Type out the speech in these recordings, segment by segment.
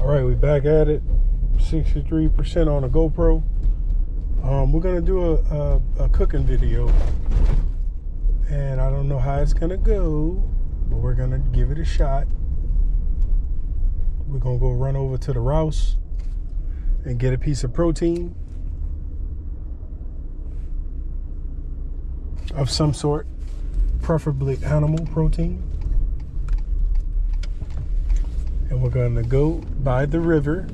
All right, we back at it. 63% on a GoPro. We're gonna do a cooking video, and I don't know how it's gonna go, but we're gonna give it a shot. We're gonna go run over to the Rouse and get a piece of protein of some sort, preferably animal protein. And we're gonna go by the river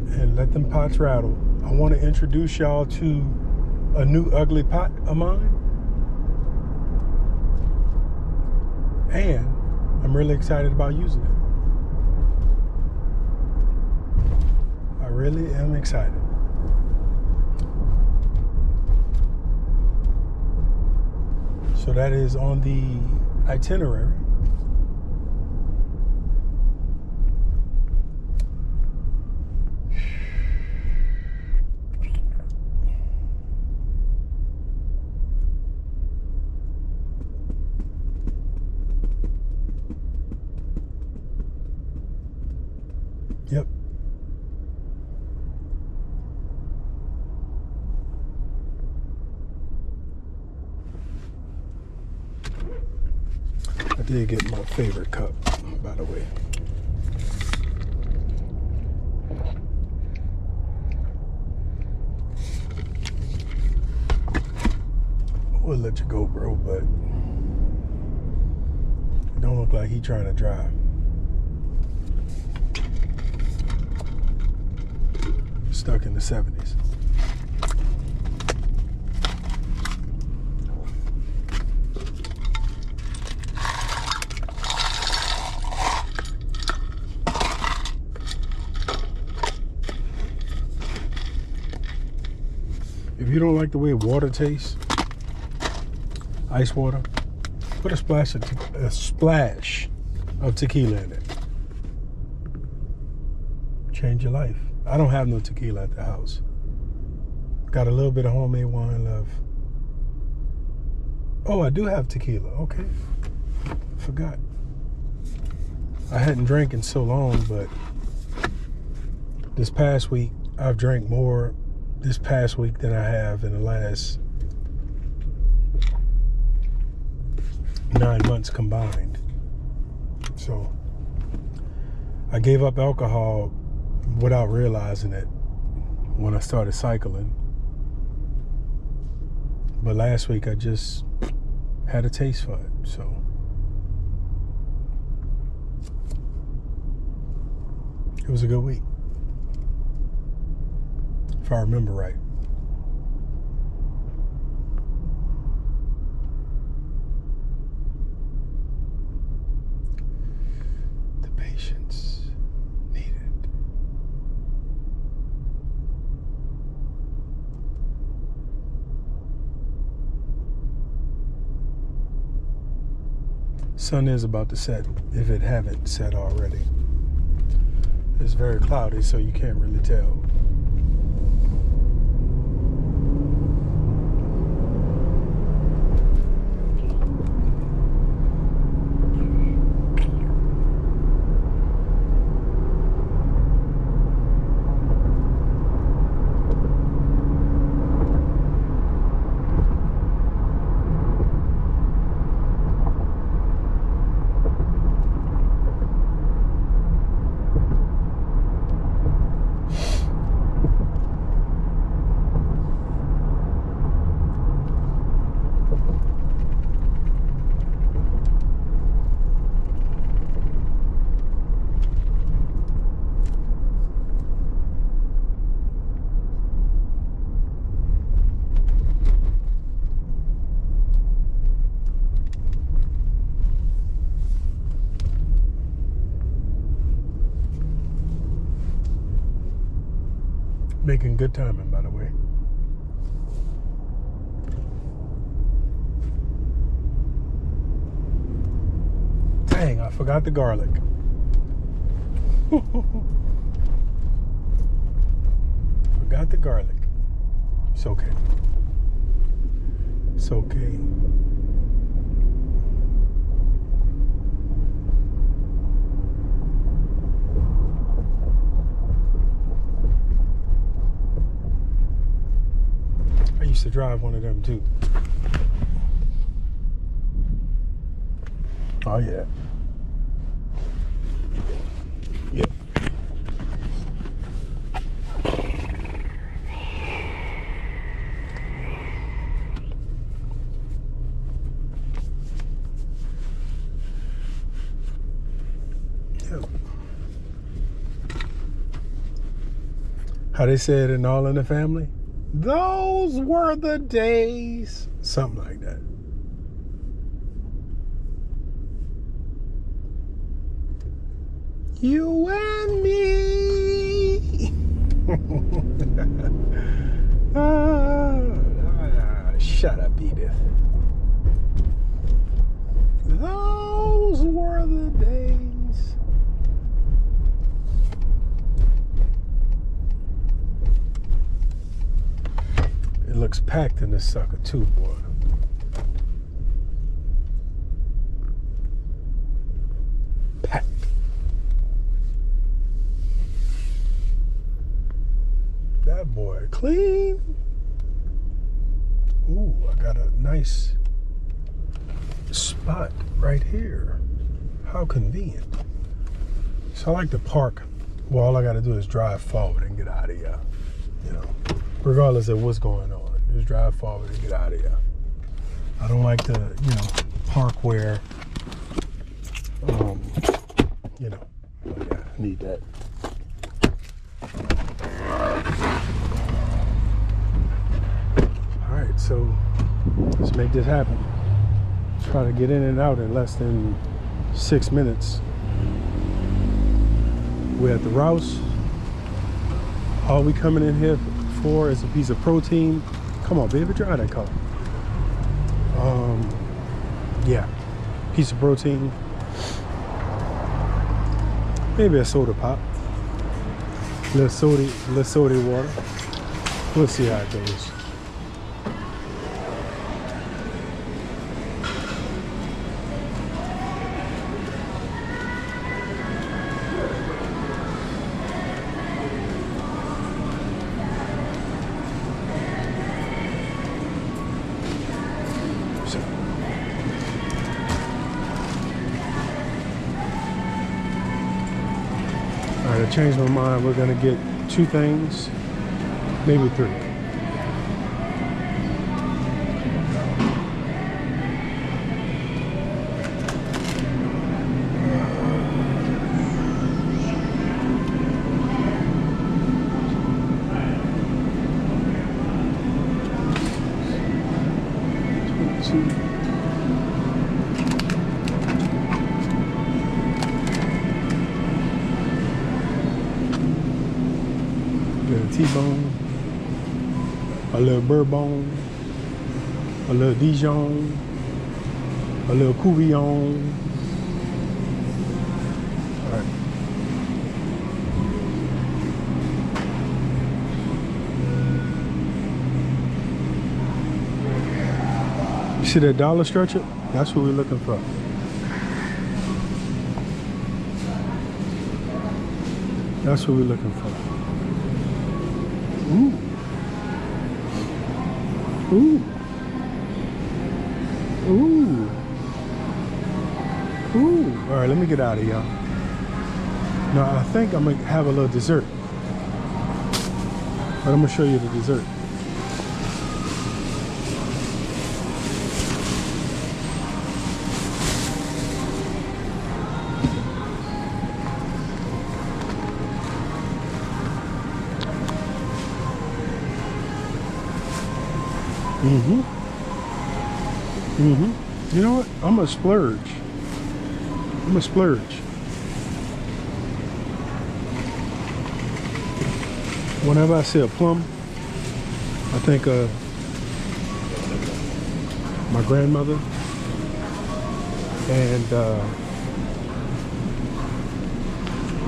and let them pots rattle. I want to introduce y'all to a new ugly pot of mine. And I'm really excited about using it. I really am excited. So that is on the itinerary. Yep. I did get my favorite cup, by the way. I would let you go, bro, but it don't look like he trying to drive. Stuck in the 70s. If you don't like the way water tastes, ice water, put a splash of tequila in it. Change your life. I don't have no tequila at the house. Got a little bit of homemade wine left. Oh, I do have tequila. Okay. Forgot. I hadn't drank in so long, but this past week, I've drank more this past week than I have in the last 9 months combined. So I gave up alcohol without realizing it when I started cycling. But last week I just had a taste for it, so it was a good week, if I remember right. The patience needed. Sun is about to set, if it haven't set already. It's very cloudy, so you can't really tell. Making good timing, by the way. Dang, I forgot the garlic. Forgot the garlic. It's okay. It's okay. used to drive one of them too. Oh yeah. Yep. Yep. How they said in All in the Family? Those were the days. Something like that. You and me. Shut up, Edith. Those were the days. It looks packed in this sucker too, boy. Packed. That boy clean. Ooh, I got a nice spot right here. How convenient. So I like to park. Well, all I got to do is drive forward and get out of here. You know, regardless of what's going on, just drive forward and get out of here. I don't like to, you know, park where, you know, oh yeah, I need that. All right, so let's make this happen. Try to get in and out in less than 6 minutes. We're at the Rouse. All we coming in here for is a piece of protein. Come on, baby, drive that car. Yeah, piece of protein. Maybe a soda pop. Little soda water. We'll see how it goes. All right, I changed my mind. We're gonna get 2 things, maybe 3. T-bone, a little bourbon, a little Dijon, a little Couvillon. All right. You see that dollar stretcher? That's what we're looking for. That's what we're looking for. Ooh. Ooh. Ooh. Ooh. All right, let me get out of y'all. Now, I think I'm going to have a little dessert. But I'm going to show you the dessert. You know what? I'm gonna splurge. I'm gonna splurge. Whenever I see a plum, I think of my grandmother and a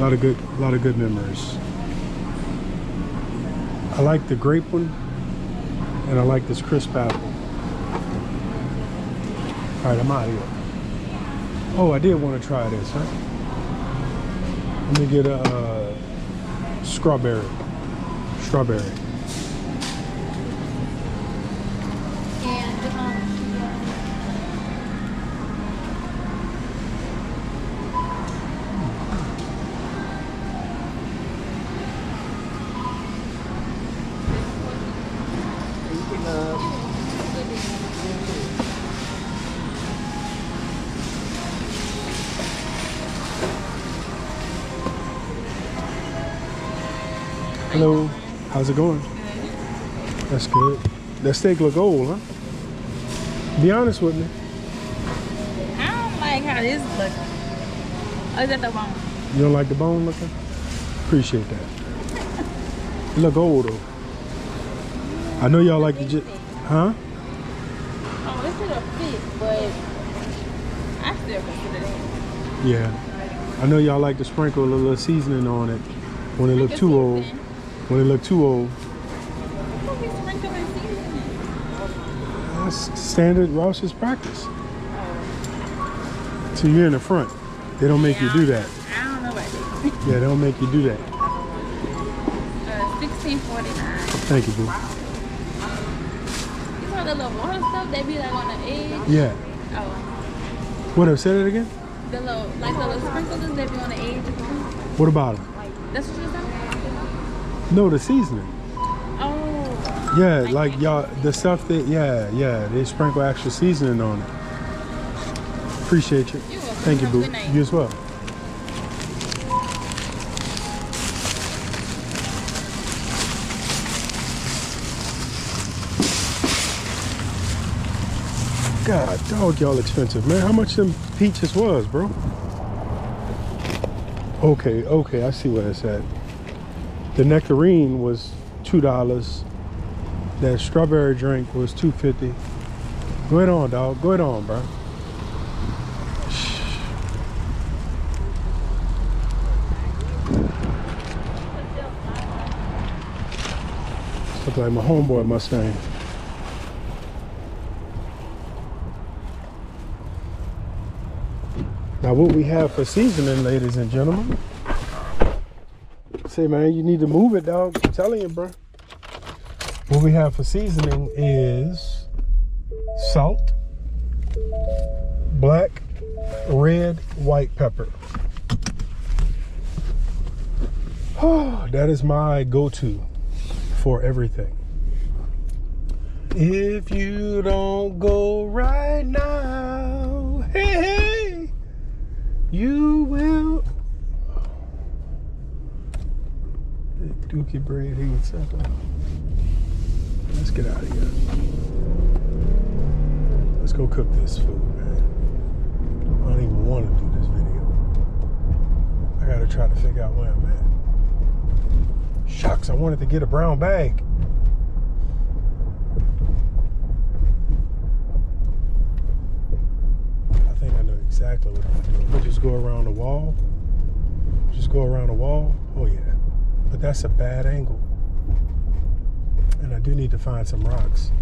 lot of good memories. I like the grape one, and I like this crisp apple. All right, I'm out of here. Oh, I did want to try this, huh? Let me get a strawberry. Hello. How's it going? Good. That's good. That steak look old, huh? Be honest with me. I don't like how this looks. Oh, is that the bone? You don't like the bone looking? Appreciate that. It look old though. I know y'all like the huh? Oh, this is a fit, but I still consider that. Yeah. I know y'all like to sprinkle a little seasoning on it when it look too old. When it look too old. What we sprinkling seasoning? That's standard Rouse's practice. So you're in the front. They don't make you do that. I don't know about this. Yeah, they don't make you do that. $16.49. Thank you, boo. You know the little water stuff they be like on the edge? Yeah. Oh. What up? Say that again? The little sprinkles they be on the edge. What about them? That's what you're talking about? No, the seasoning. Oh. Yeah, like y'all, the stuff that, yeah, they sprinkle extra seasoning on it. Appreciate you. You're welcome. Thank you, Have a boo. good night. You as well. God, dog, y'all expensive, man. How much them peaches was, bro? Okay, I see where it's at. The nectarine was $2. That strawberry drink was $2.50. Go ahead on, dog. Go ahead on, bro. Look like my homeboy Mustang. Now what we have for seasoning, ladies and gentlemen. Say, man, you need to move it, dog. I'm telling you, bro. What we have for seasoning is salt, black, red, white pepper. Oh, that is my go-to for everything. If you don't go right now, hey, you will. Dookie bread, he would say. Let's get out of here. Let's go cook this food, man. I don't even want to do this video. I gotta try to figure out where I'm at. Shucks, I wanted to get a brown bag. I think I know exactly what I'm gonna do. I'm gonna just go around the wall. Just go around the wall. Oh yeah. But that's a bad angle. And I do need to find some rocks.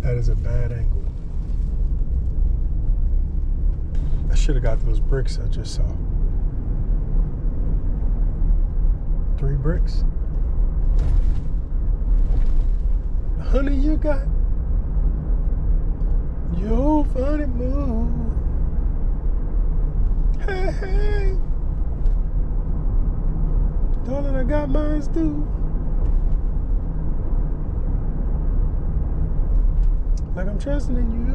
That is a bad angle. I should have got those bricks I just saw. 3 bricks. Honey, you got your funny move. Hey, hey. Darling, I got mine too. Like I'm trusting in you.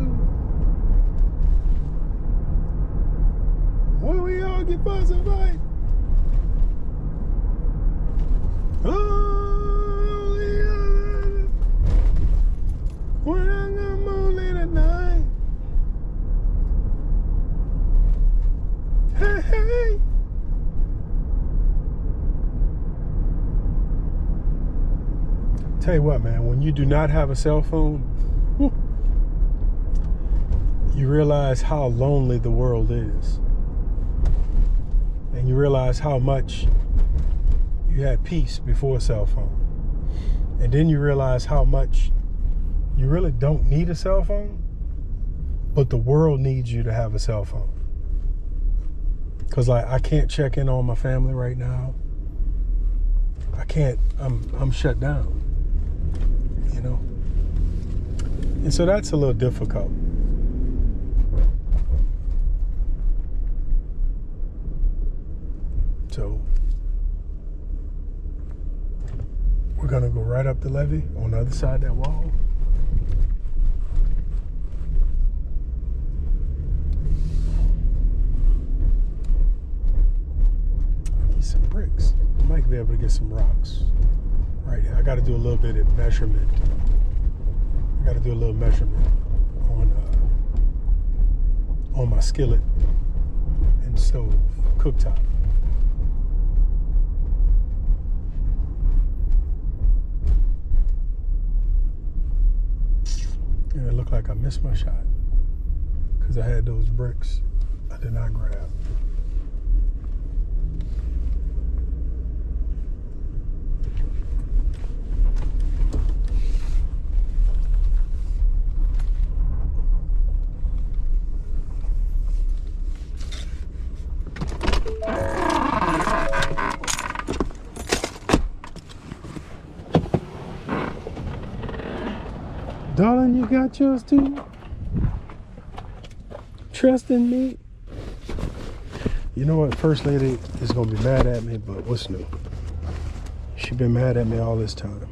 When we all get fuss and fight. Oh, yeah. When I come only tonight. Hey, hey. Tell you what, man, when you do not have a cell phone, you realize how lonely the world is. And you realize how much you had peace before a cell phone. And then you realize how much you really don't need a cell phone, but the world needs you to have a cell phone. Because like, I can't check in on my family right now. I can't, I'm shut down, you know? And so that's a little difficult. So we're gonna go right up the levee on the other side of that wall. I need some bricks. I might might be able to get some rocks right here. I got to do a little bit of measurement. I got to do a little measurement on my skillet and stove cooktop. And it looked like I missed my shot because I had those bricks I did not grab. Darling, you got yours too? Trust in me. You know what? First lady is going to be mad at me, but what's new? She's been mad at me all this time.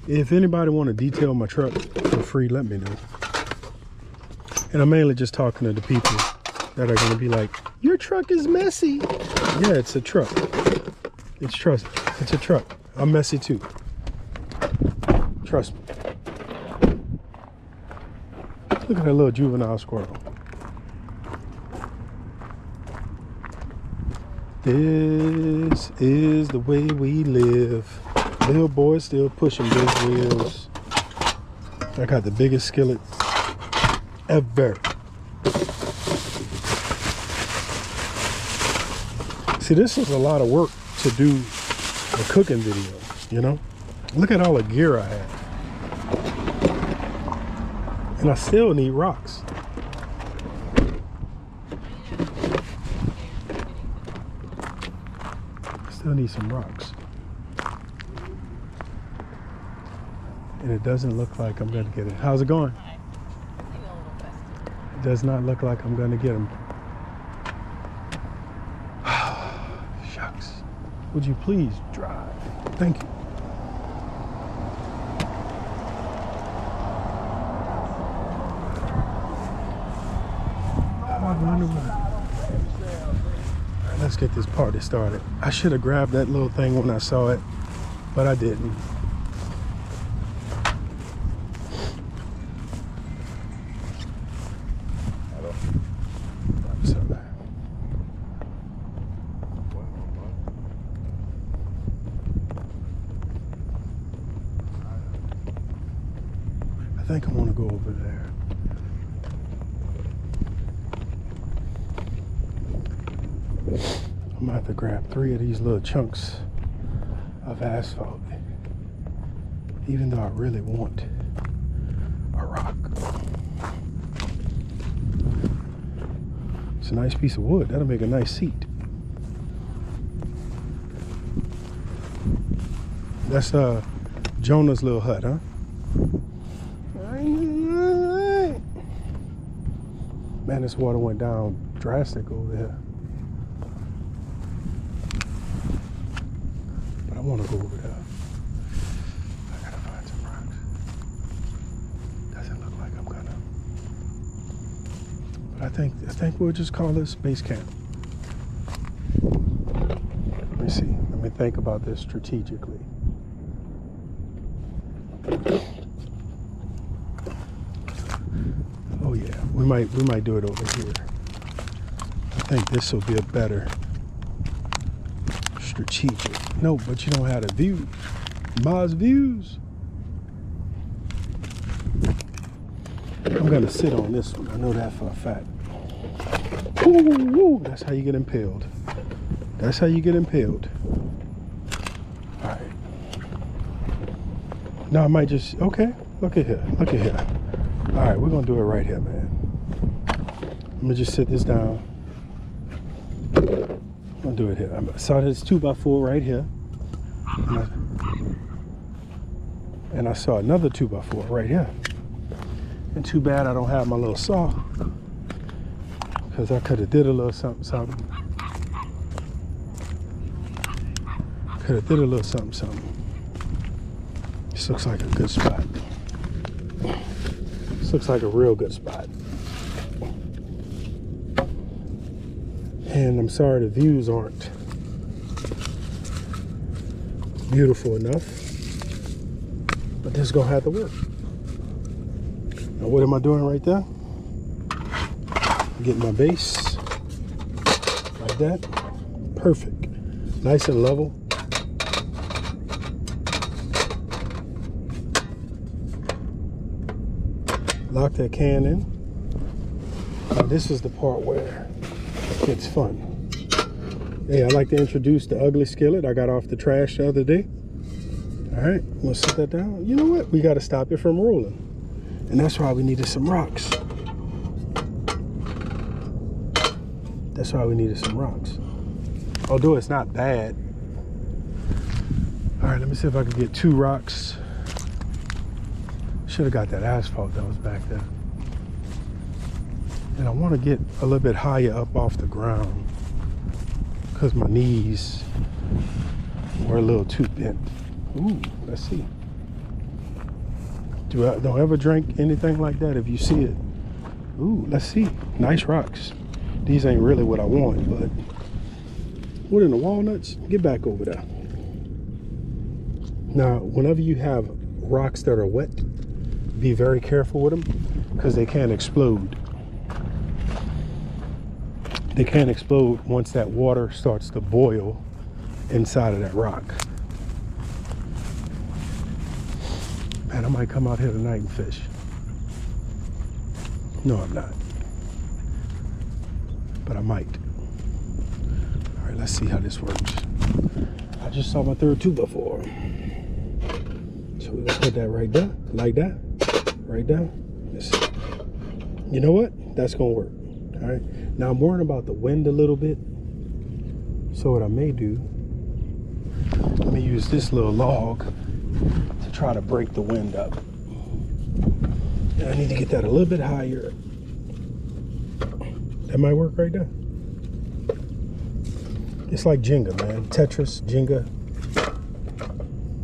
If anybody want to detail my truck for free, let me know. And I'm mainly just talking to the people that are going to be like, your truck is messy. Yeah, it's a truck. It's a truck. I'm messy too. Trust me. Look at that little juvenile squirrel. This is the way we live. Little boy still pushing big wheels. I got the biggest skillet ever. See, this is a lot of work to do a cooking video, you know? Look at all the gear I have. And I still need rocks. I still need some rocks. And it doesn't look like I'm gonna get it. How's it going? It does not look like I'm gonna get them. Shucks. Would you please drive? Thank you. Alright, let's get this party started. I should have grabbed that little thing when I saw it, but I didn't. I think I want to go over there. I'm gonna have to grab 3 of these little chunks of asphalt, even though I really want a rock. It's a nice piece of wood. That'll make a nice seat. That's Jonah's little hut, huh? Man, this water went down drastic over here. But I want to go over there. I gotta find some rocks. Doesn't look like I'm gonna. But I think we'll just call this base camp. Let me see. Let me think about this strategically. Oh yeah, we might do it over here. I think this will be a better strategic. No, but you don't have the view. Ma's views. I'm gonna sit on this one. I know that for a fact. Ooh, that's how you get impaled. That's how you get impaled. All right. Now I might just, okay, look at here, look at here. All right, we're gonna do it right here, man. I'm gonna just sit this down. I'm gonna do it here. I saw this 2x4 right here. And I saw another 2x4 right here. And too bad I don't have my little saw, because I could have did a little something. Could have did a little something. This looks like a good spot. This looks like a real good spot. And I'm sorry the views aren't beautiful enough, but this is gonna have to work. Now what am I doing right there? Getting my base like that. Perfect. Nice and level. Lock that can in. Now this is the part where it gets fun. Hey, I like to introduce the ugly skillet I got off the trash the other day. All right, we'll set that down. You know what? We got to stop it from rolling. And that's why we needed some rocks. That's why we needed some rocks. Although it's not bad. All right, let me see if I can get 2 rocks. Should have got that asphalt that was back there. And I want to get a little bit higher up off the ground because my knees were a little too bent. Ooh, let's see. Don't ever drink anything like that if you see it. Ooh, let's see. Nice rocks. These ain't really what I want, but what in the walnuts? Get back over there. Now, whenever you have rocks that are wet, be very careful with them because they can explode. They can explode once that water starts to boil inside of that rock. Man, I might come out here tonight and fish. No, I'm not. But I might. All right, let's see how this works. I just saw my 3rd 2x4. So we're gonna put that right there, like that, right there. Let's see. You know what? That's gonna work. All right. Now I'm worrying about the wind a little bit. So what I may do, let me use this little log to try to break the wind up. And I need to get that a little bit higher. That might work right there. It's like Jenga, man. Tetris, Jenga.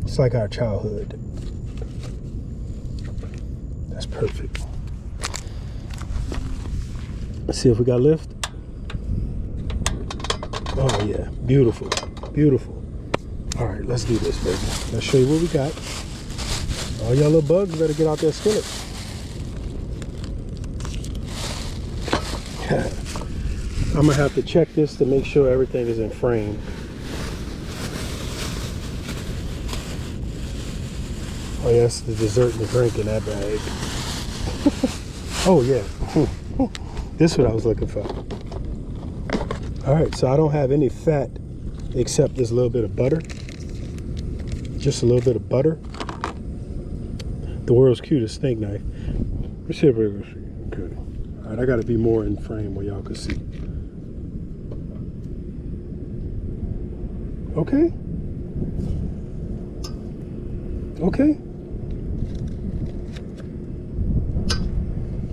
It's like our childhood. That's perfect. Let's see if we got lift. Oh yeah, beautiful, beautiful. All right, let's do this, baby. Let's show you what we got. All y'all little bugs better get out that skillet. I'm gonna have to check this to make sure everything is in frame. Oh yes, the dessert and the drink in that bag. Oh yeah, this is what I was looking for. All right, so I don't have any fat except this little bit of butter. Just a little bit of butter. The world's cutest steak knife. Let's see if we're good. All right, I gotta be more in frame where y'all can see. Okay. Okay.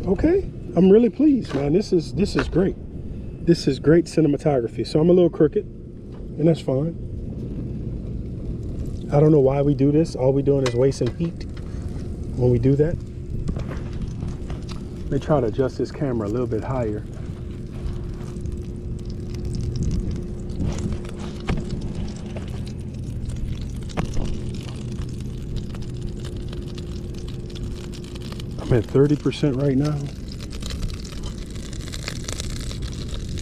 Okay. I'm really pleased, man. This is great. This is great cinematography. So I'm a little crooked, and that's fine. I don't know why we do this. All we're doing is wasting heat when we do that. Let me try to adjust this camera a little bit higher. I'm at 30% right now.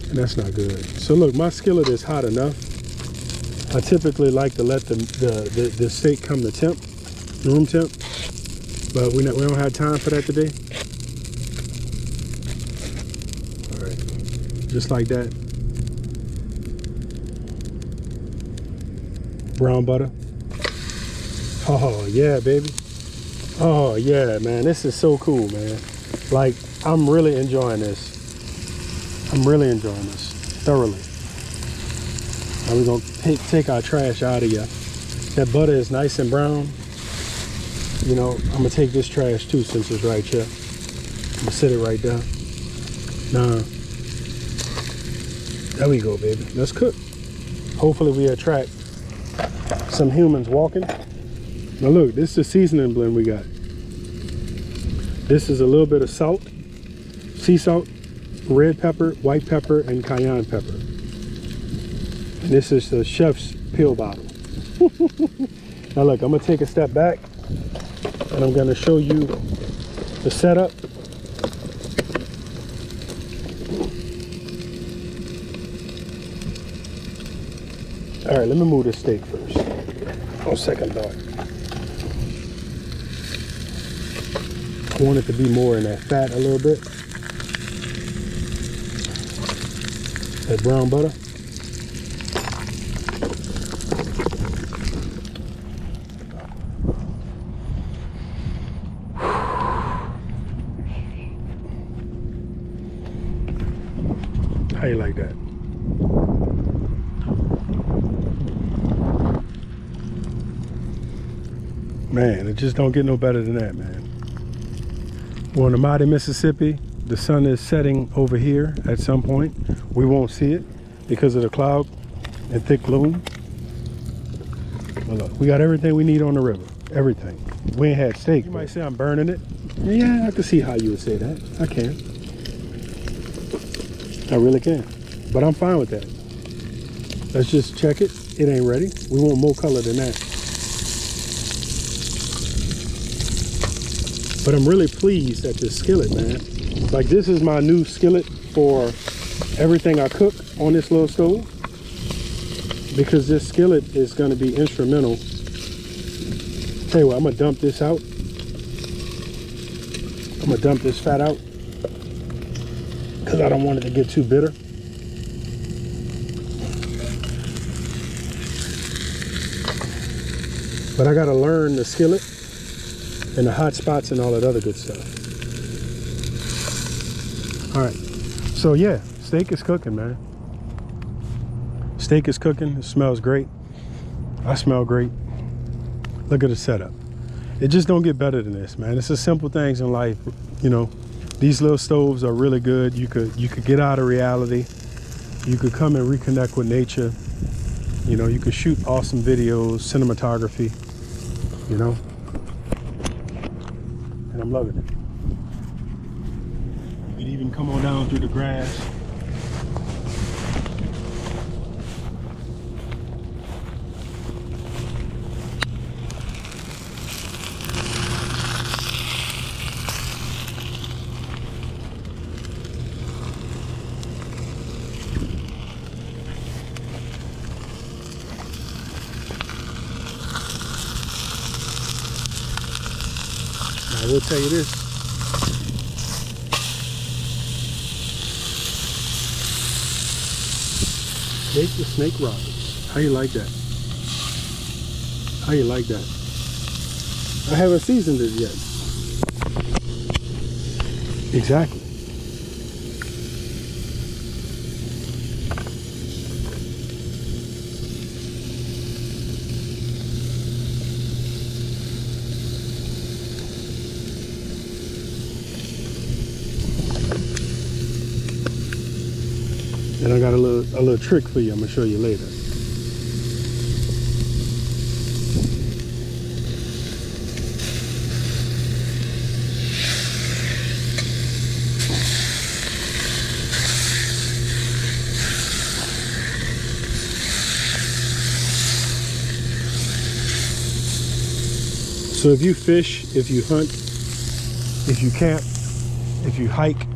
And that's not good. So look, my skillet is hot enough. I typically like to let the steak come to temp, room temp, but we don't have time for that today. All right, just like that. Brown butter. Oh yeah, baby. Oh yeah, man, this is so cool, man. Like, I'm really enjoying this. I'm really enjoying this thoroughly. Now we're gonna take our trash out of here. That butter is nice and brown. You know, I'm gonna take this trash too since it's right here. I'm gonna sit it right there. Now, there we go, baby. Let's cook. Hopefully we attract some humans walking. Now look, this is the seasoning blend we got. This is a little bit of salt, sea salt, red pepper, white pepper, and cayenne pepper. And this is the chef's pill bottle. Now look, I'm gonna take a step back and I'm gonna show you the setup. All right, let me move this steak first. On second thought, I want it to be more in that fat a little bit. That brown butter. How you like that? Man, it just don't get no better than that, man. We're in the mighty Mississippi. The sun is setting over here at some point. We won't see it because of the cloud and thick gloom. But look, we got everything we need on the river. Everything. We ain't had steak. You might say I'm burning it. Yeah, I can see how you would say that. I can. I really can. But I'm fine with that. Let's just check it. It ain't ready. We want more color than that. But I'm really pleased at this skillet, man. Like, this is my new skillet for everything I cook on this little stove, because this skillet is going to be instrumental. Tell you what, I'm gonna dump this out. I'm gonna dump this fat out because I don't want it to get too bitter. But I gotta learn the skillet and the hot spots and all that other good stuff. All right, so yeah, steak is cooking, man. Steak is cooking. It smells great. I smell great. Look at the setup. It just don't get better than this, man. It's the simple things in life, you know. These little stoves are really good. You could get out of reality. You could come and reconnect with nature. You know, you could shoot awesome videos, cinematography, you know. And I'm loving it. You could even come on down through the grass. I will tell you this. Steak the snake robbers. How you like that? How you like that? I haven't seasoned it yet. Exactly. And I got a little trick for you. I'm gonna show you later. So if you fish, if you hunt, if you camp, if you hike,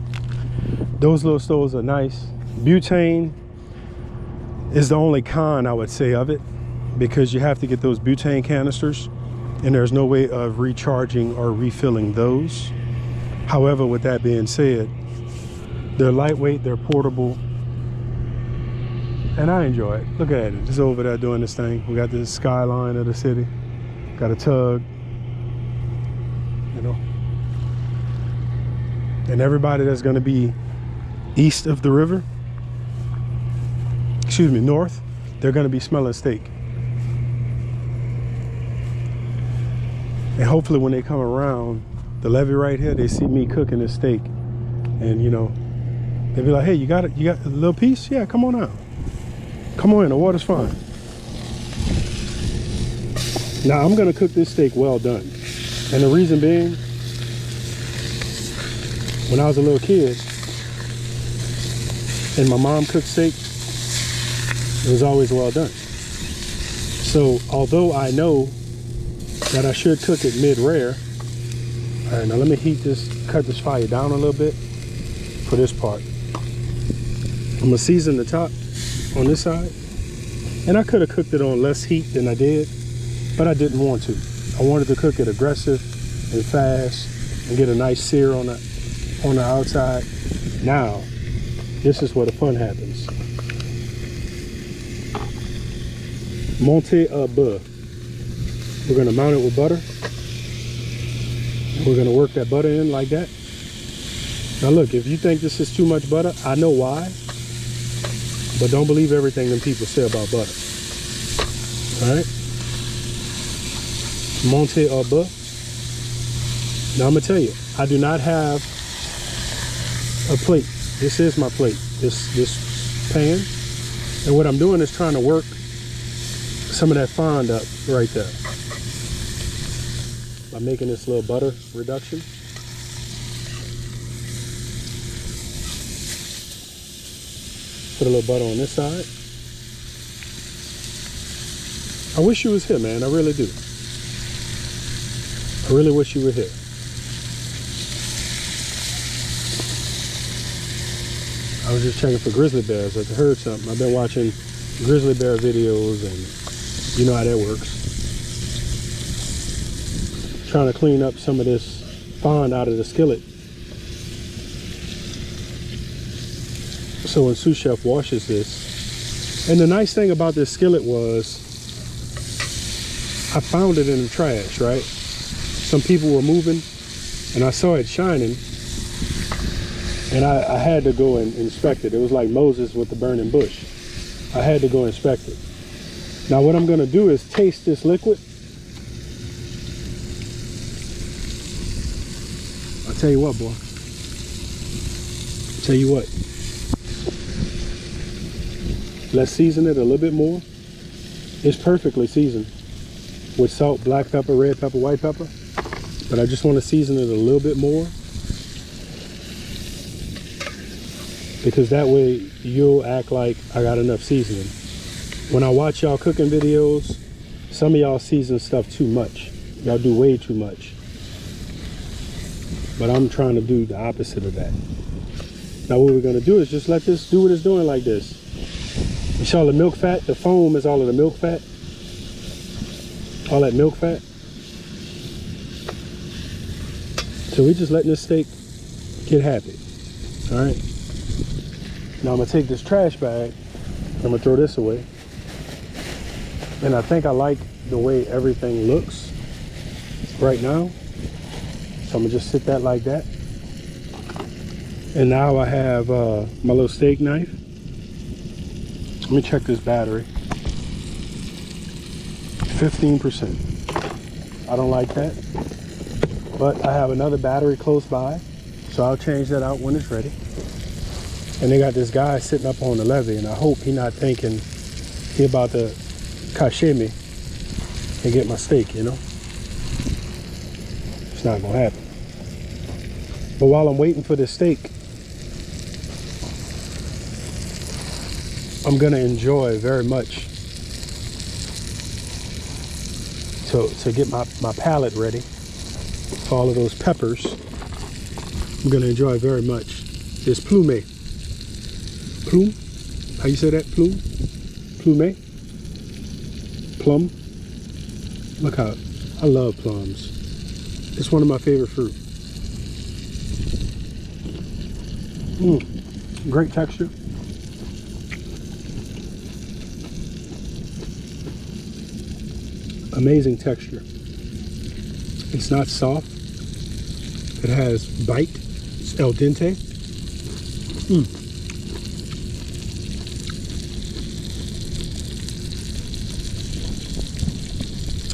those little stoves are nice. Butane is the only con I would say of it, because you have to get those butane canisters and there's no way of recharging or refilling those. However, with that being said, they're lightweight, they're portable, and I enjoy it. Look at it, just over there doing this thing. We got this skyline of the city, got a tug, you know, and everybody that's going to be east of the river, excuse me, north, they're going to be smelling steak. And hopefully when they come around the levee right here, they see me cooking this steak, and you know, they'll be like, hey, you got a little piece? Yeah, come on out, come on in, the water's fine. Now I'm going to cook this steak well done, and the reason being, when I was a little kid and my mom cooked steak, It was always well done. So although I know that I should cook it mid-rare, all right, now let me cut this fire down a little bit for this part. I'm gonna season the top on this side. And I could have cooked it on less heat than I did, but I didn't want to. I wanted to cook it aggressive and fast and get a nice sear on the outside. Now, this is where the fun happens. Monte a beurre. We're gonna mount it with butter. We're gonna work that butter in like that. Now look, if you think this is too much butter, I know why. But don't believe everything them people say about butter. All right? Monte au beurre. Now I'm gonna tell you, I do not have a plate. This is my plate, this pan. And what I'm doing is trying to work some of that fond up right there by making this little butter reduction. Put a little butter on this side. I wish you was here, man. I really do. I really wish you were here. I was just checking for grizzly bears. I heard something. I've been watching grizzly bear videos, and you know how that works. Trying to clean up some of this fond out of the skillet. So when sous chef washes this, and the nice thing about this skillet was I found it in the trash, right? Some people were moving and I saw it shining, and I had to go and inspect it. It was like Moses with the burning bush. I had to go inspect it. Now what I'm gonna do is taste this liquid. I'll tell you what, boy. I'll tell you what. Let's season it a little bit more. It's perfectly seasoned with salt, black pepper, red pepper, white pepper. But I just want to season it a little bit more, because that way you'll act like I got enough seasoning. When I watch y'all cooking videos, some of y'all season stuff too much. Y'all do way too much. But I'm trying to do the opposite of that. Now what we're going to do is just let this do what it's doing like this. It's all the milk fat. The foam is all of the milk fat. All that milk fat. So we're just letting this steak get happy. All right. Now I'm gonna take this trash bag. I'm gonna throw this away. And I think I like the way everything looks right now. So I'm gonna just sit that like that. And now I have my little steak knife. Let me check this battery. 15%. I don't like that. But I have another battery close by, so I'll change that out when it's ready. And they got this guy sitting up on the levee, and I hope he's not thinking he about to cache me and get my steak, you know? It's not gonna happen. But while I'm waiting for this steak, I'm gonna enjoy very much to get my palate ready for all of those peppers. I'm gonna enjoy very much this plume. Plume? How you say that? Plume? Plume? Plum? Look how, I love plums. It's one of my favorite fruit. Great texture. Amazing texture. It's not soft. It has bite. It's al dente.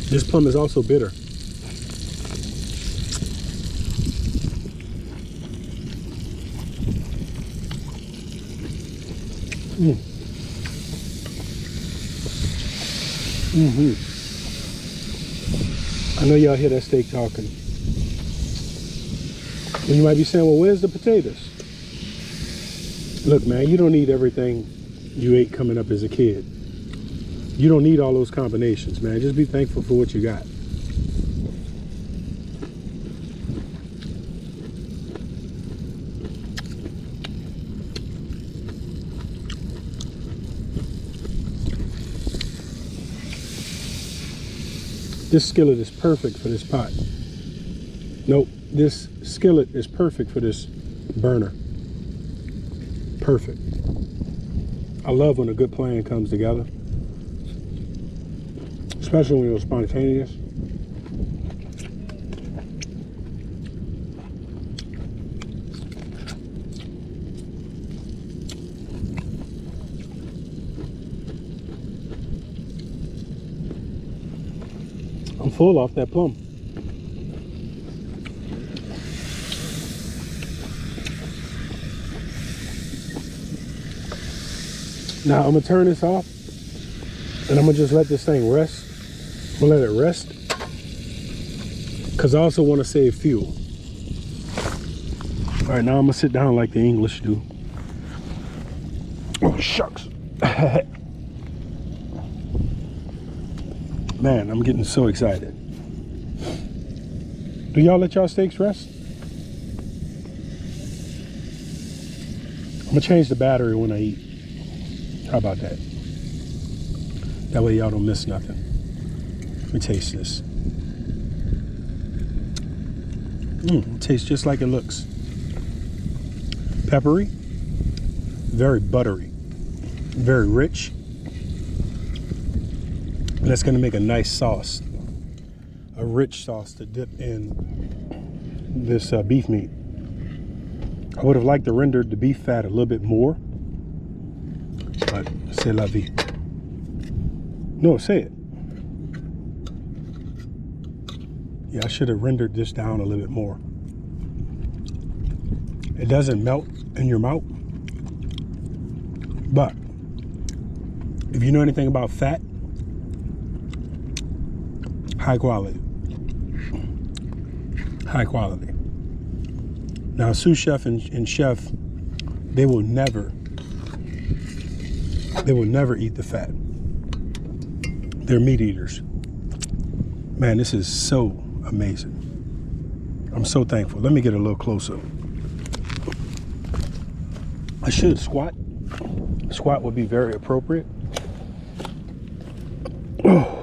This plum is also bitter. I know y'all hear that steak talking. And you might be saying, well, where's the potatoes? Look, man, you don't need everything you ate coming up as a kid. You don't need all those combinations, man. Just be thankful for what you got. This skillet is perfect for this pot. Nope, this skillet is perfect for this burner. Perfect. I love when a good plan comes together, especially when it's spontaneous. I'm full off that plum. Now I'm gonna turn this off and I'm gonna just let this thing rest. I'm gonna let it rest because I also want to save fuel. All right, now I'm gonna sit down like the English do. Oh, shucks. Man, I'm getting so excited. Do y'all let y'all steaks rest? I'm gonna change the battery when I eat. How about that? That way y'all don't miss nothing. Let me taste this. It tastes just like it looks. Peppery, very buttery, very rich. And that's gonna make a nice sauce, a rich sauce to dip in this beef meat. I would have liked to render the beef fat a little bit more, but c'est la vie. No, say it. Yeah, I should have rendered this down a little bit more. It doesn't melt in your mouth, but if you know anything about fat, high quality. High quality. Now, sous chef and chef, they will never eat the fat. They're meat eaters. Man, this is so amazing. I'm so thankful. Let me get a little closer. I should squat. Squat would be very appropriate. Oh.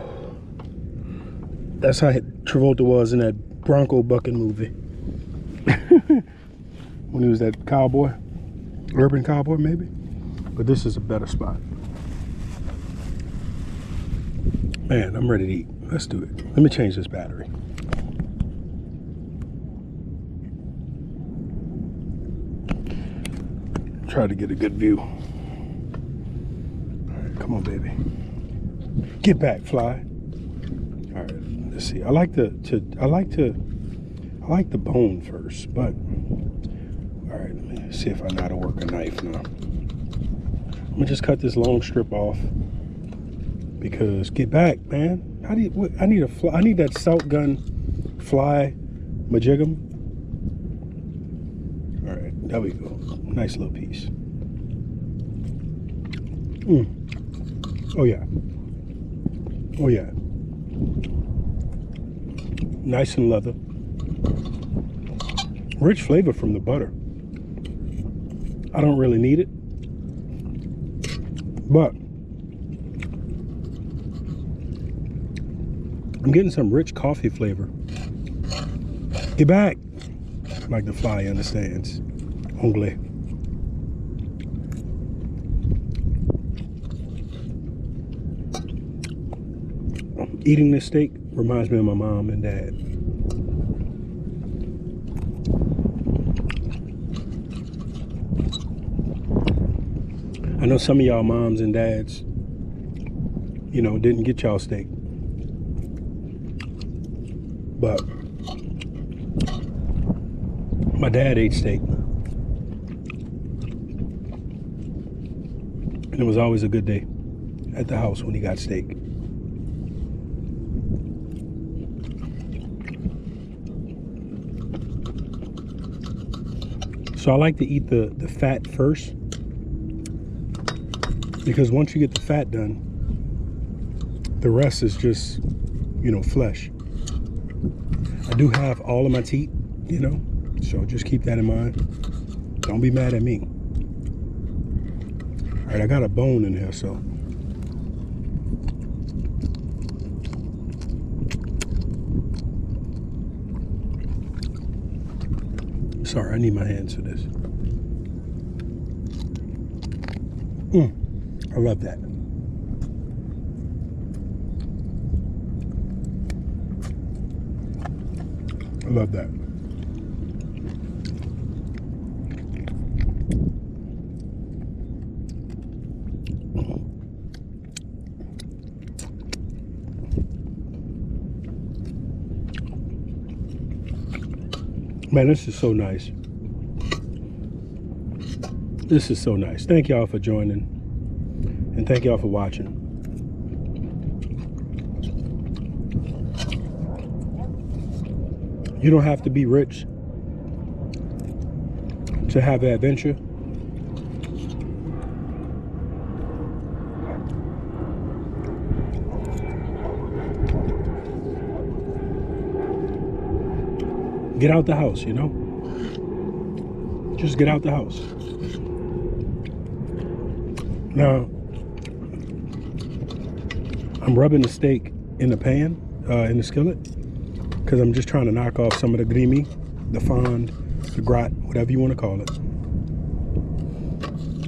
That's how Travolta was in that Bronco bucking movie. When he was that cowboy, urban cowboy maybe. But this is a better spot. Man, I'm ready to eat. Let's do it. Let me change this battery. Try to get a good view. All right, come on, baby. Get back, fly. All right, let's see. I like the bone first, but all right, let me see if I know how to work a knife now. I'm gonna just cut this long strip off because get back, man. I need a fly. I need that salt gun fly majigum. All right, there we go. Nice little piece. Oh yeah. Oh yeah. Nice and leather. Rich flavor from the butter. I don't really need it, but I'm getting some rich coffee flavor. Get back, like the fly understands. Anglais. Eating this steak reminds me of my mom and dad. I know some of y'all moms and dads, you know, didn't get y'all steak. But my dad ate steak. And it was always a good day at the house when he got steak. So I like to eat the fat first, because once you get the fat done, The rest is just, you know, flesh. I do have all of my teeth, you know, so just keep that in mind. Don't be mad at me. All right, I got a bone in here, so. Sorry, I need my hands for this. I love that. I love that. Man, this is so nice. This is so nice. Thank y'all for joining. And thank y'all for watching. You don't have to be rich to have an adventure. Get out the house, you know? Just get out the house. Now, I'm rubbing the steak in the pan, in the skillet, because I'm just trying to knock off some of the grimy, the fond, the grat, whatever you want to call it.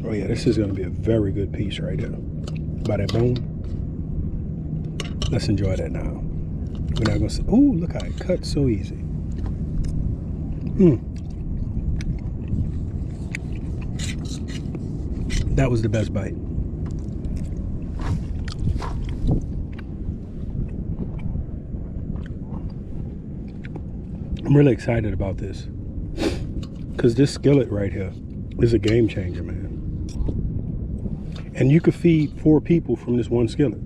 Oh yeah, this is going to be a very good piece right here. By that bone. Let's enjoy that now. We're not going to say, ooh, look how it cuts so easy. That was the best bite. I'm really excited about this because this skillet right here is a game changer, man. And you could feed 4 people from this one skillet.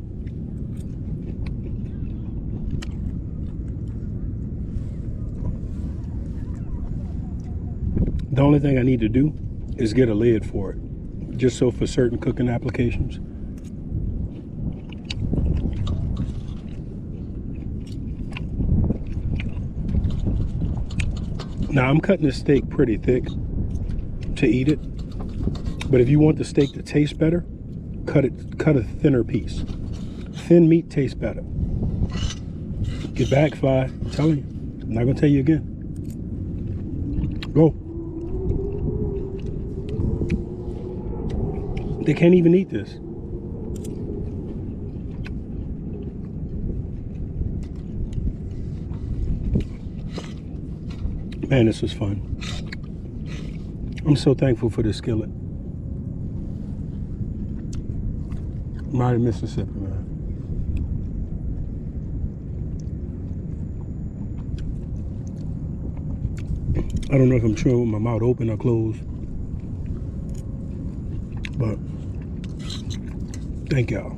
The only thing I need to do is get a lid for it, just so for certain cooking applications. Now I'm cutting this steak pretty thick to eat it, but if you want the steak to taste better, cut a thinner piece. Thin meat tastes better. Get back, fly. I'm telling you. I'm not gonna tell you again. Go. They can't even eat this. Man, this was fun. I'm so thankful for this skillet. I'm out of Mississippi, man. I don't know if I'm chewing with my mouth open or closed, but thank y'all.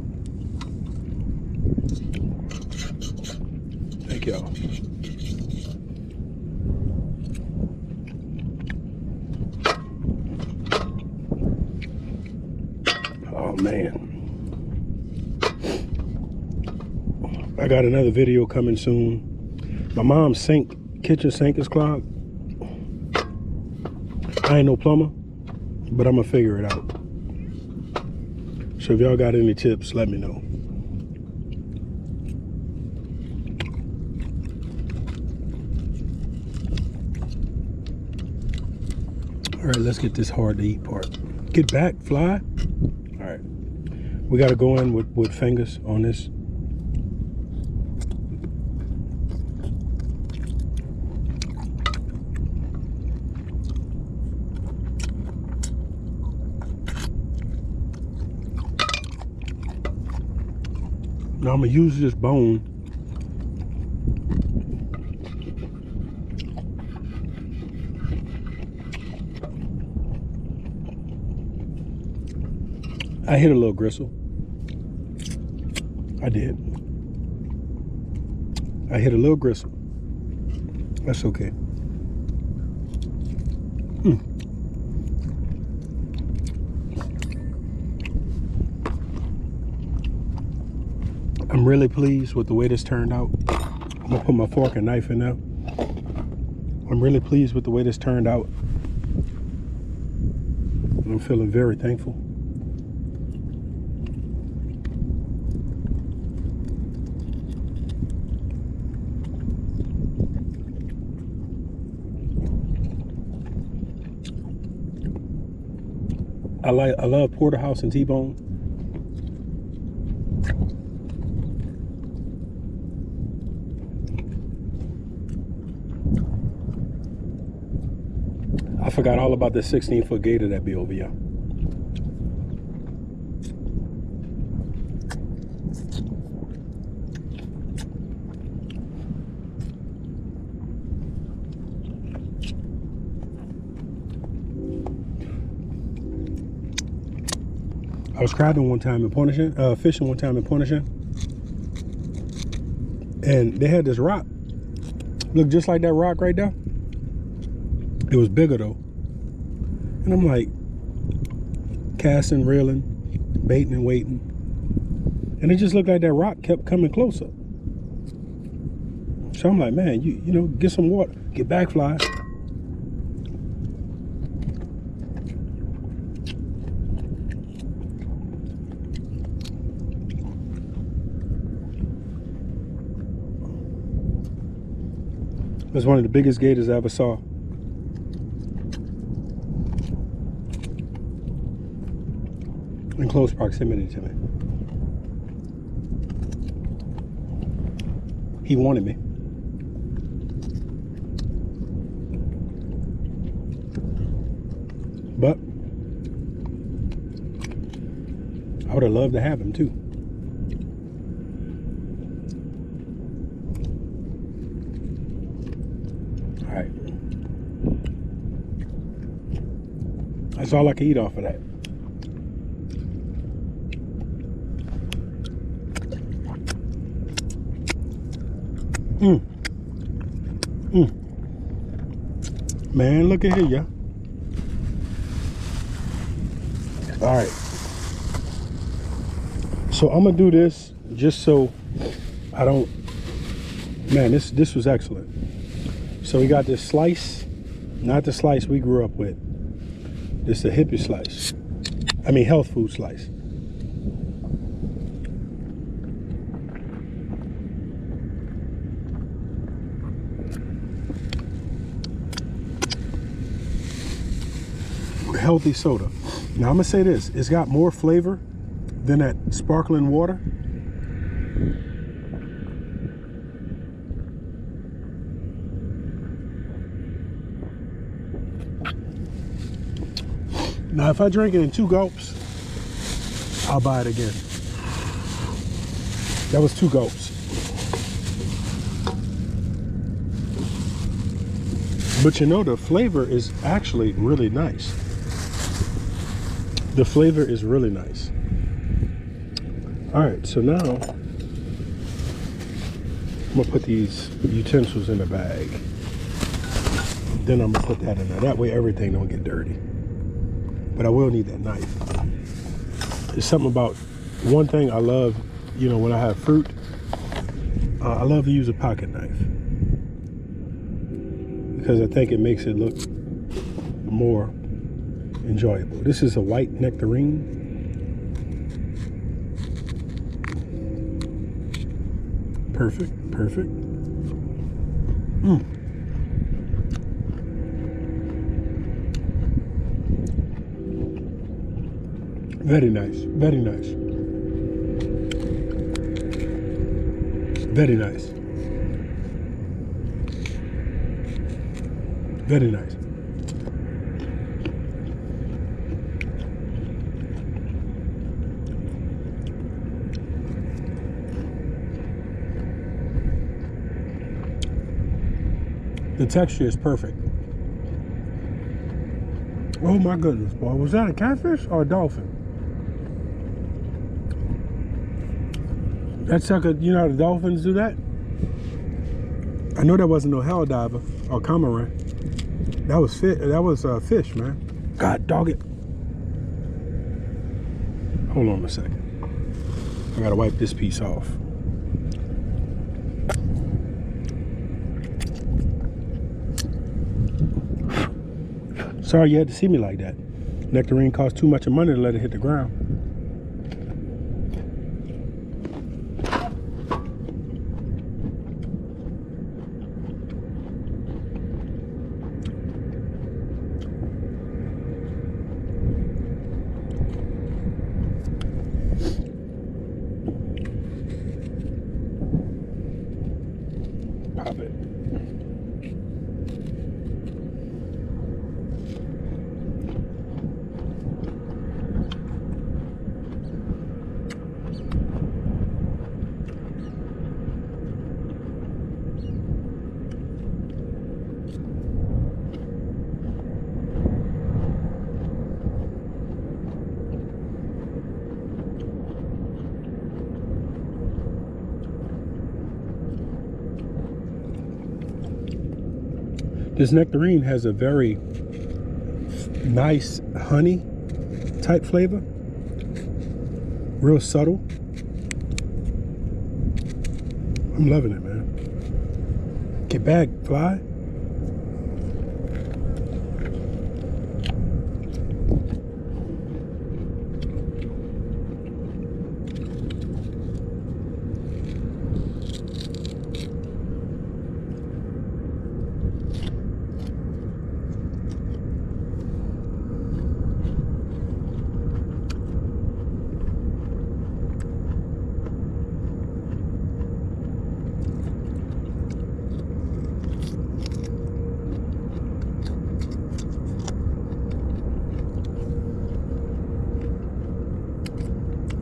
Thank y'all. Oh man. I got another video coming soon. My mom's kitchen sink is clogged. I ain't no plumber, but I'm gonna figure it out. So if y'all got any tips, let me know. All right, let's get this hard to eat part. Get back, fly. All right, we gotta go in with fingers on this. Now I'm gonna use this bone I hit a little gristle. I did. I hit a little gristle. That's okay. I'm really pleased with the way this turned out. I'm gonna put my fork and knife in there. I'm really pleased with the way this turned out. And I'm feeling very thankful. I love porterhouse and T-bone. I forgot all about the 16-foot gator that be over here. I was crabbing one time in Pointe-a-Chan, fishing one time in Pointe-a-Chan, and they had this rock, looked just like that rock right there. It was bigger though, and I'm like casting, reeling, baiting and waiting, and it just looked like that rock kept coming closer. So I'm like, man, you know, get some water, get back fly. It was one of the biggest gators I ever saw. In close proximity to me. He wanted me. But I would have loved to have him too. All right. That's all I can eat off of that. Man, look at here, yeah. All right. So I'm gonna do this just so I don't. Man, this was excellent. So we got this slice, not the slice we grew up with. This is a hippie slice. I mean, health food slice. Healthy soda. Now I'm gonna say this, it's got more flavor than that sparkling water. Now if I drink it in 2 gulps, I'll buy it again. That was 2 gulps. But you know, the flavor is actually really nice. The flavor is really nice. All right, so now I'm gonna put these utensils in a bag. Then I'm gonna put that in there. That way everything don't get dirty. But I will need that knife. There's something about, one thing I love, you know, when I have fruit, I love to use a pocket knife. Because I think it makes it look more enjoyable. This is a white nectarine. Perfect, perfect. Very nice, very nice. Very nice. Very nice. The texture is perfect. Oh my goodness, boy. Was that a catfish or a dolphin? That sucker, you know how the dolphins do that? I know that wasn't no hell diver or cormorant. That was fish, man. God dog it. Hold on a second. I gotta wipe this piece off. Sorry you had to see me like that. Nectarine costs too much money to let it hit the ground. Pop it. This nectarine has a very nice honey type flavor. Real subtle. I'm loving it, man. Get back, fly.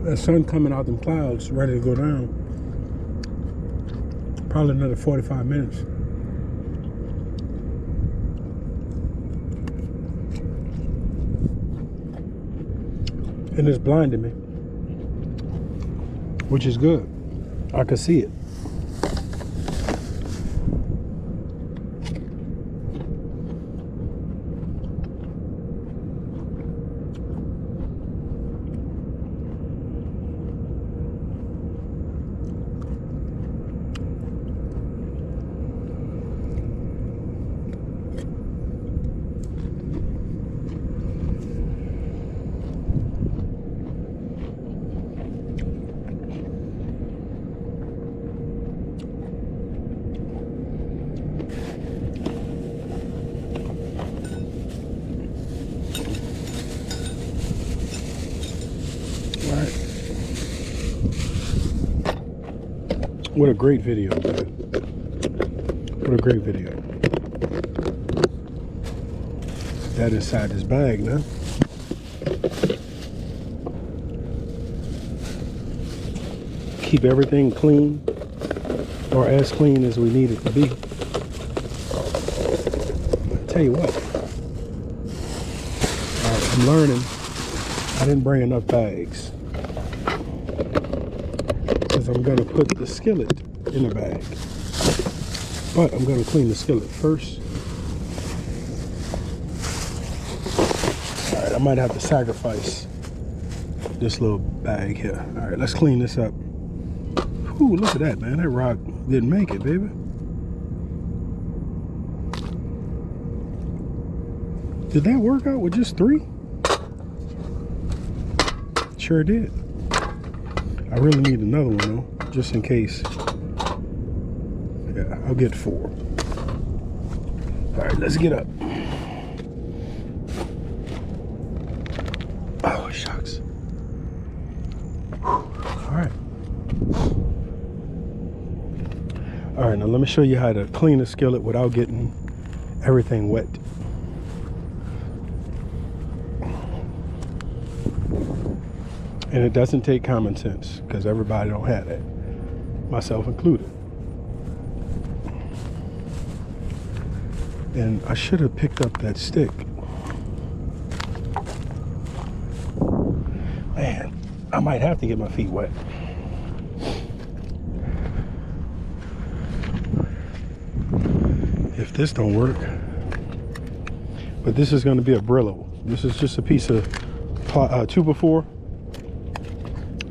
That sun coming out them clouds, ready to go down. Probably another 45 minutes. And it's blinding me, which is good. I can see it. What a great video, man. What a great video. That inside this bag now. Keep everything clean, or as clean as we need it to be. I'll tell you what. I'm learning. I didn't bring enough bags. I'm going to put the skillet in a bag, but I'm going to clean the skillet first. All right, I might have to sacrifice this little bag here. All right, let's clean this up. Ooh, look at that, man. That rock didn't make it, baby. Did that work out with just 3? Sure did. I really need another one though, just in case. Yeah, I'll get 4. All right, let's get up. Oh, shucks. All right. All right, now let me show you how to clean a skillet without getting everything wet. And it doesn't take common sense, because everybody don't have that, myself included. And I should have picked up that stick. Man, I might have to get my feet wet. If this don't work. But this is going to be a Brillo. This is just a piece of 2x4.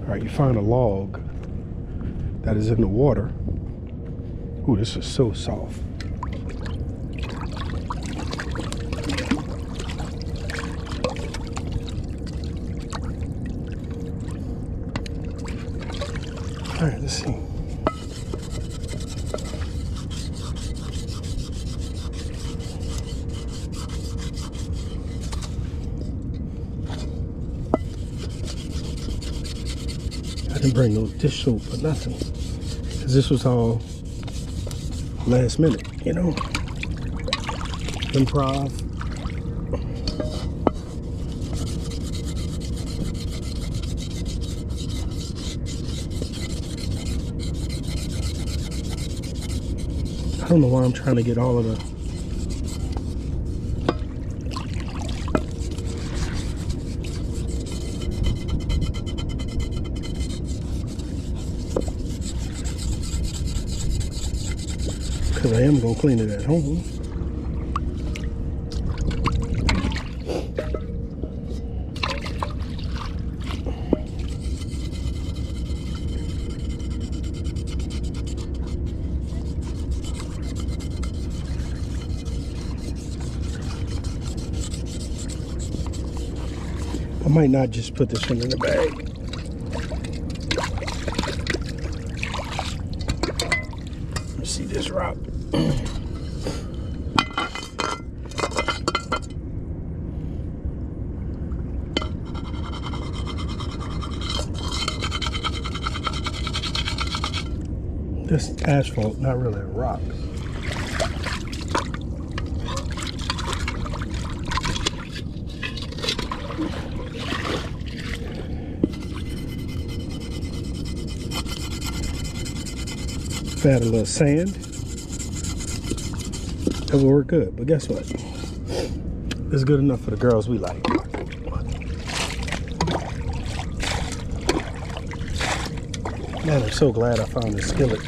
All right, you find a log that is in the water, Ooh, this is so soft. All right, let's see. I didn't bring no dish soap or nothing, because this was all last minute, you know? Improv. I don't know why I'm trying to get all of the because I am gonna clean it at home. I might not just put this one in the bag. Let's see this rock. This asphalt, not really a rock. Add a little sand. That will work good, but guess what? It's good enough for the girls we like. Man, I'm so glad I found this skillet.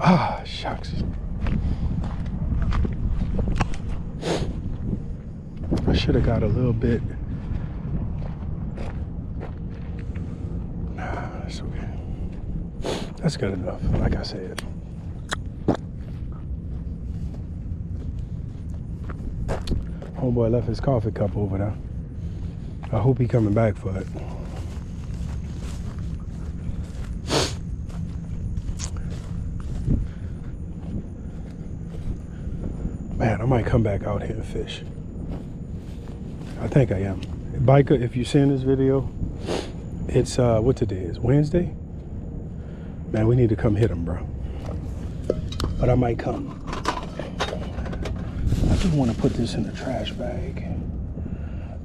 Ah, shucks. I should have got a little bit. Nah, that's okay. That's good enough, like I said. Homeboy left his coffee cup over there. I hope he coming back for it. Man, I might come back out here and fish. I think I am. Biker, if you're seeing this video, it's what today is? Wednesday? Man, we need to come hit him, bro. But I might come. I just want to put this in the trash bag.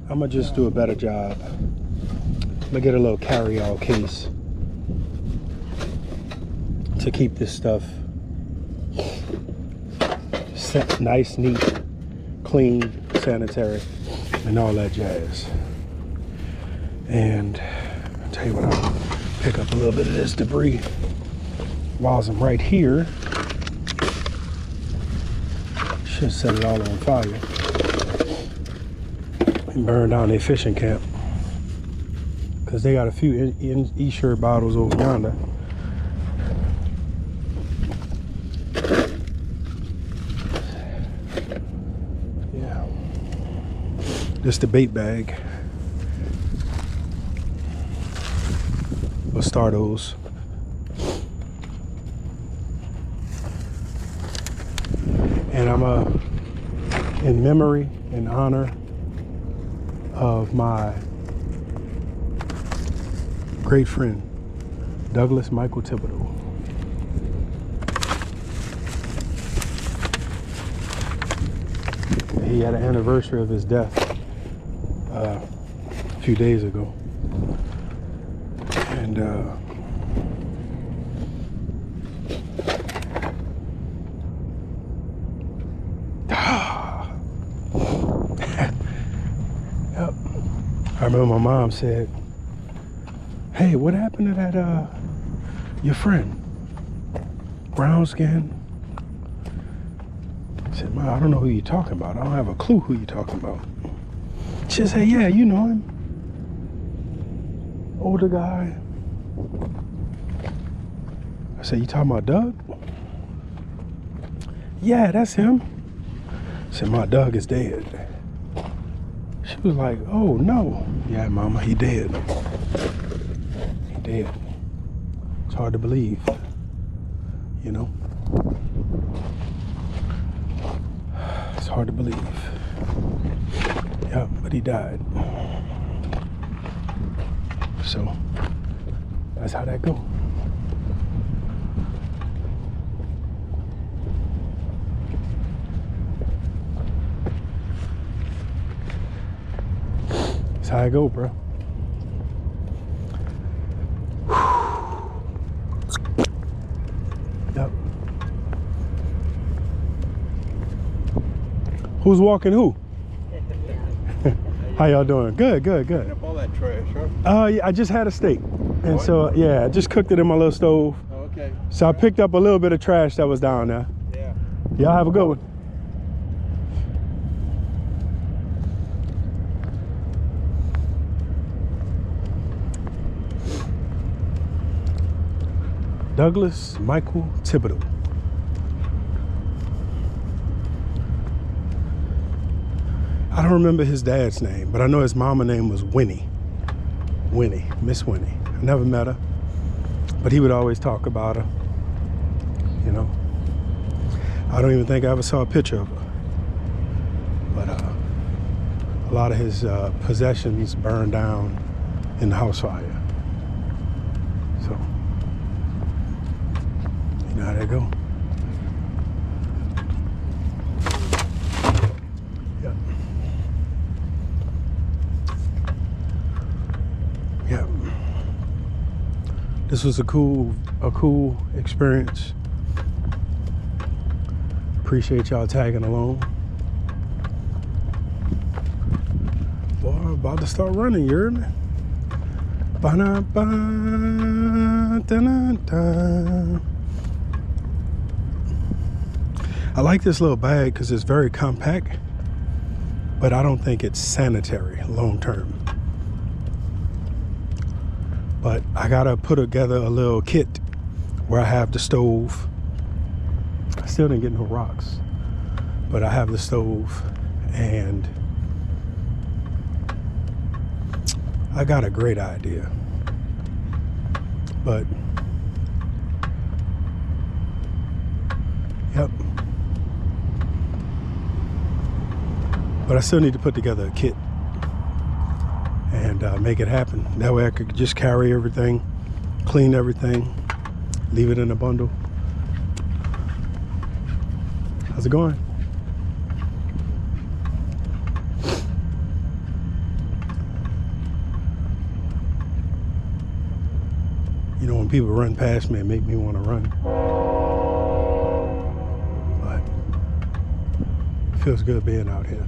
I'm gonna just do a better job. I'm gonna get a little carry-all case to keep this stuff nice, neat, clean, sanitary, and all that jazz. And I'll tell you what, I'll pick up a little bit of this debris whilst I'm right here. Should set it all on fire and burn down their fishing camp, because they got a few e-shirt bottles over yonder. This the bait bag. We'll start those. And I'm in memory, in honor of my great friend, Douglas Michael Thibodeau. He had an anniversary of his death a few days ago, and yep. I remember my mom said, "Hey, what happened to that your friend, brown skin, I said, Ma, I don't know who you're talking about. I don't have a clue who you're talking about. She said, yeah, you know him. Older guy. I said, you talking about Doug? Yeah, that's him. I said, my Doug is dead. She was like, oh no. Yeah, Mama, he dead. He dead. It's hard to believe, you know? It's hard to believe. Yeah, but he died. So that's how that go. That's how I go, bro. Yep. Who's walking who? How y'all doing? Good, good, good. Up all that trash, huh? Yeah, I just had a steak. And so, yeah, I just cooked it in my little stove. Oh, okay. So I picked up a little bit of trash that was down there. Yeah. Y'all have a good one. Douglas Michael Thibodeau. I don't remember his dad's name, but I know his mama's name was Winnie. Winnie, Miss Winnie. I never met her, but he would always talk about her, you know. I don't even think I ever saw a picture of her. But a lot of his possessions burned down in the house fire. So, you know how that go. Yep. Yep. This was a cool experience. Appreciate y'all tagging along. Boy, I'm about to start running, you heard me? Ba-da-ba, da-da-da. I like this little bag because it's very compact, but I don't think it's sanitary long term. But I gotta put together a little kit where I have the stove. I still didn't get no rocks, but I have the stove and I got a great idea. But yep. But I still need to put together a kit and make it happen. That way I could just carry everything, clean everything, leave it in a bundle. How's it going? You know, when people run past me, it make me want to run. But it feels good being out here.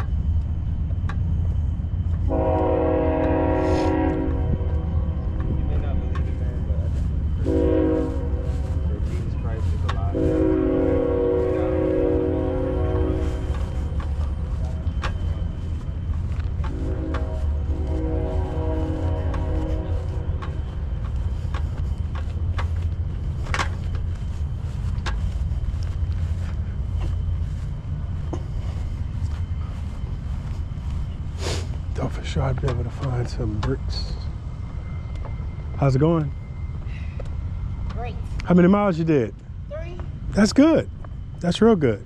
Thought for sure I'd be able to find some bricks. How's it going? Great. How many miles you did? 3. That's good. That's real good.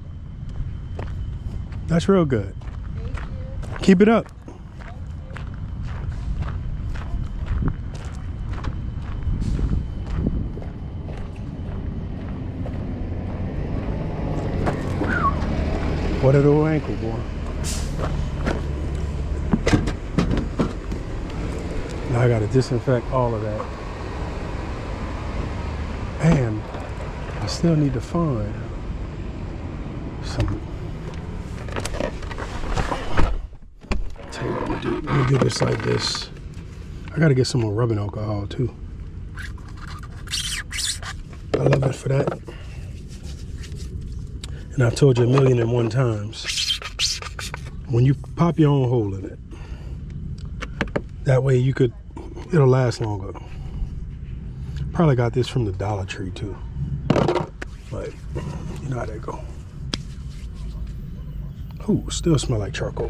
That's real good. Keep it up. What a little ankle, boy. Now I gotta disinfect all of that. And I still need to find some. Tell you what I'm gonna do. I'm gonna do this like this. I gotta get some more rubbing alcohol too. I love it for that. And I've told you 1,000,001 times, when you pop your own hole in it, that way it'll last longer. Probably got this from the Dollar Tree too. But you know how that go. Ooh, still smell like charcoal.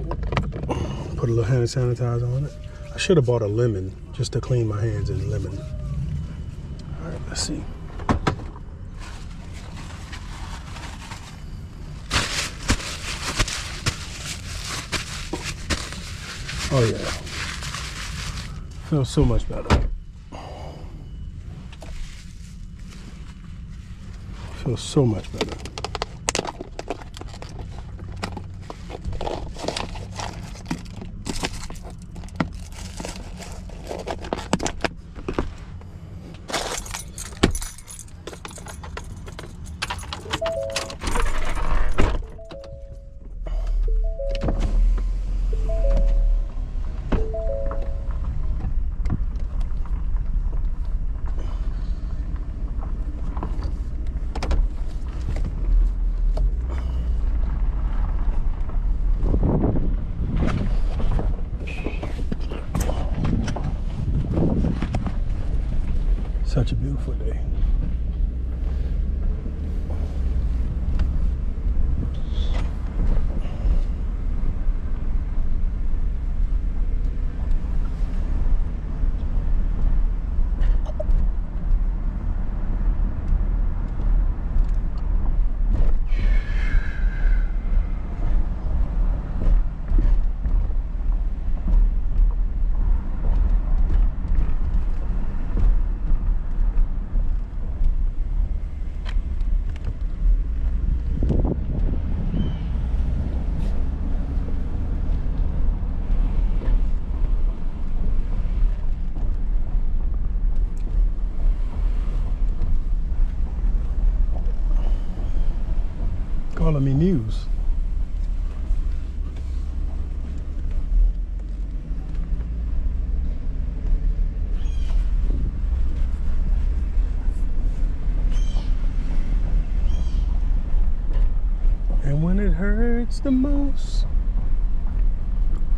Put a little hand sanitizer on it. I should have bought a lemon just to clean my hands in lemon. All right, let's see. Oh yeah. Feels so much better. Feels so much better. Such a beautiful day. Calling me Muse. And when it hurts the most,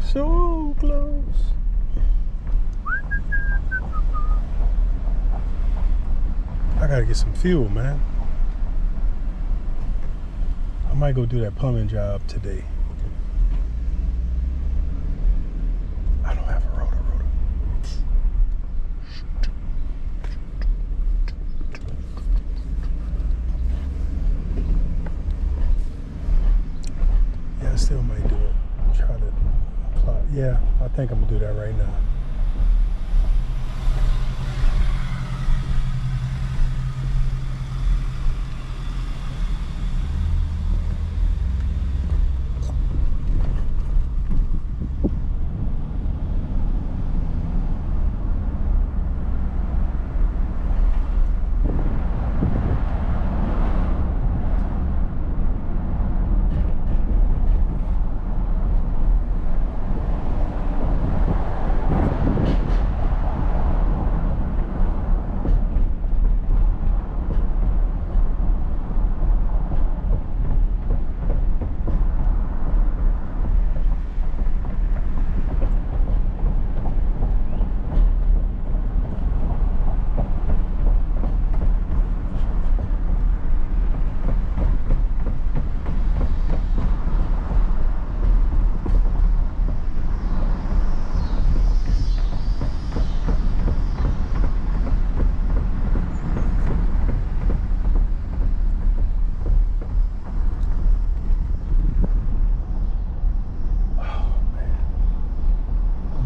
so close. I gotta get some fuel, man. I might go do that plumbing job today. I don't have a rotor. Yeah, I still might do it. Try to apply. Yeah, I think I'm gonna do that right now.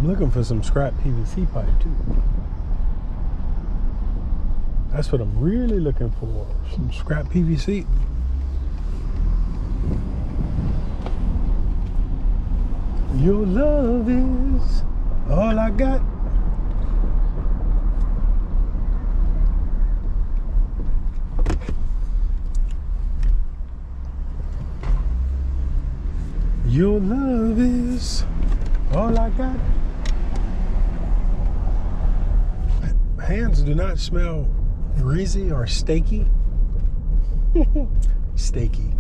Looking for some scrap PVC pipe too. That's what I'm really looking for. Some scrap PVC. Your love is all I got. Your love is all I got. Hands do not smell greasy or steaky. Steaky.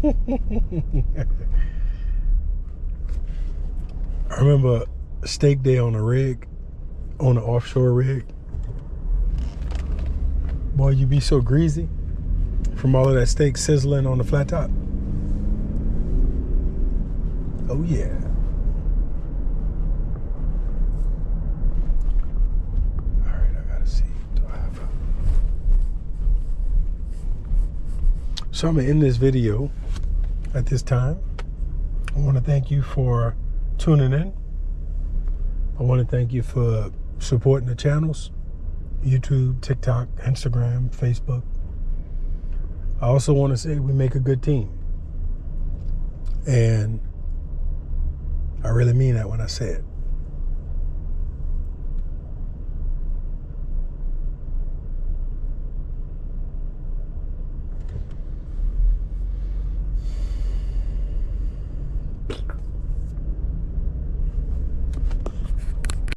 I remember a steak day on a rig, on an offshore rig. Boy, you be so greasy from all of that steak sizzling on the flat top. Oh yeah. All right, I gotta see. Do I have a... So I'm gonna end this video at this time. I want to thank you for tuning in. I want to thank you for supporting the channels, YouTube, TikTok, Instagram, Facebook. I also want to say we make a good team. And I really mean that when I say it.